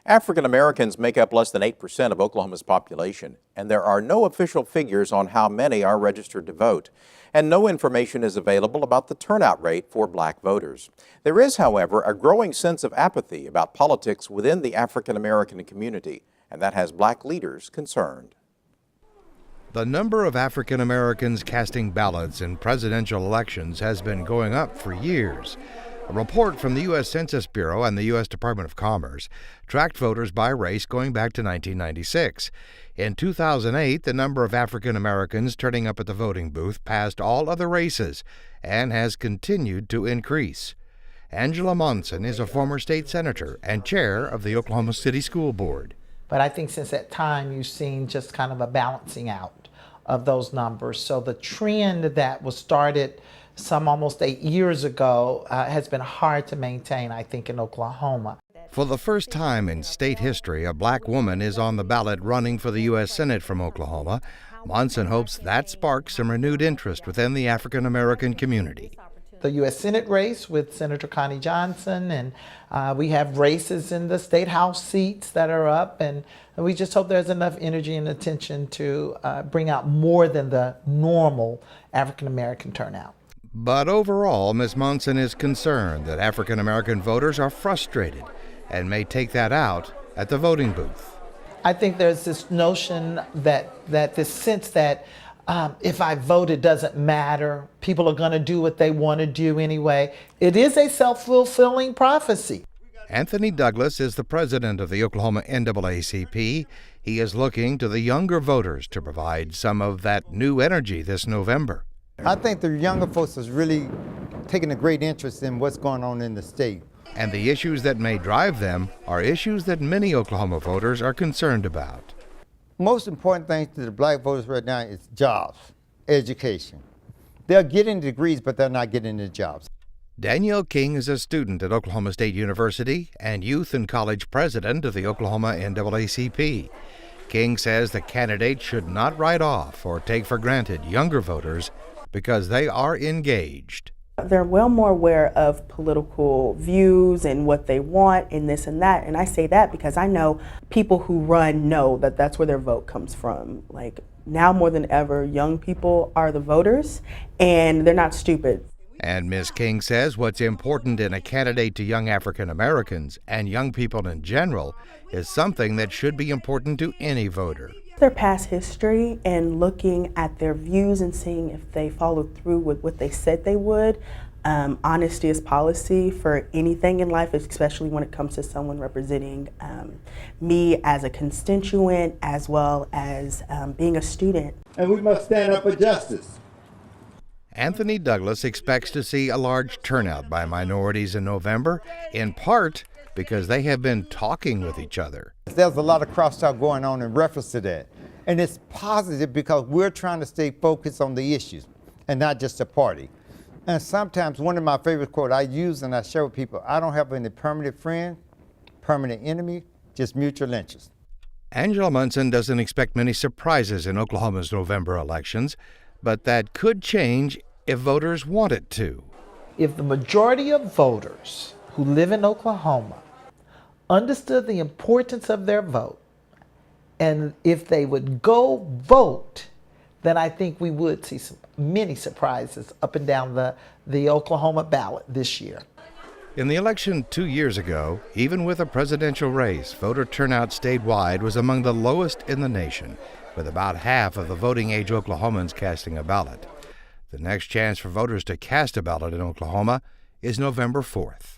African Americans make up less than 8% of Oklahoma's population, and there are no official figures on how many are registered to vote, and no information is available about the turnout rate for black voters. There is, however, a growing sense of apathy about politics within the African American community, and that has black leaders concerned. The number of African Americans casting ballots in presidential elections has been going up for years. A report from the U.S. Census Bureau and the U.S. Department of Commerce tracked voters by race going back to 1996. In 2008, the number of African Americans turning up at the voting booth passed all other races and has continued to increase. Angela Monson is a former state senator and chair of the Oklahoma City School Board. But I think since that time, you've seen just kind of a balancing out of those numbers. So the trend that was started some almost 8 years ago has been hard to maintain, I think, in Oklahoma. For the first time in state history, a black woman is on the ballot running for the U.S. Senate from Oklahoma. Monson hopes that sparks some renewed interest within the African American community. The U.S. Senate race with Senator Connie Johnson, and we have races in the state house seats that are up, and we just hope there's enough energy and attention to bring out more than the normal African American turnout. But overall, Ms. Monson is concerned that African American voters are frustrated and may take that out at the voting booth. I think there's this notion that this sense that if I vote, it doesn't matter. People are going to do what they want to do anyway. It is a self-fulfilling prophecy. Anthony Douglas is the president of the Oklahoma NAACP. He is looking to the younger voters to provide some of that new energy this November. I think the younger folks is really taking a great interest in what's going on in the state. And the issues that may drive them are issues that many Oklahoma voters are concerned about. Most important thing to the black voters right now is jobs, education. They're getting degrees, but they're not getting the jobs. Danielle King is a student at Oklahoma State University and youth and college president of the Oklahoma NAACP. King says the candidate should not write off or take for granted younger voters because they are engaged. They're well more aware of political views and what they want and this and that. And I say that because I know people who run know that that's where their vote comes from. Like now more than ever, young people are the voters and they're not stupid. And Ms. King says what's important in a candidate to young African Americans and young people in general is something that should be important to any voter. Their past history and looking at their views and seeing if they followed through with what they said they would. Honesty is policy for anything in life, especially when it comes to someone representing me as a constituent as well as being a student. And we must stand up for justice. Anthony Douglas expects to see a large turnout by minorities in November, in part because they have been talking with each other. There's a lot of crosstalk going on in reference to that. And it's positive because we're trying to stay focused on the issues and not just the party. And sometimes one of my favorite quotes I use and I share with people, I don't have any permanent friend, permanent enemy, just mutual interest. Angela Monson doesn't expect many surprises in Oklahoma's November elections, but that could change if voters want it to. If the majority of voters who live in Oklahoma understood the importance of their vote, and if they would go vote, then I think we would see many surprises up and down the Oklahoma ballot this year. In the election 2 years ago, even with a presidential race, voter turnout statewide was among the lowest in the nation, with about half of the voting age Oklahomans casting a ballot. The next chance for voters to cast a ballot in Oklahoma is November 4th.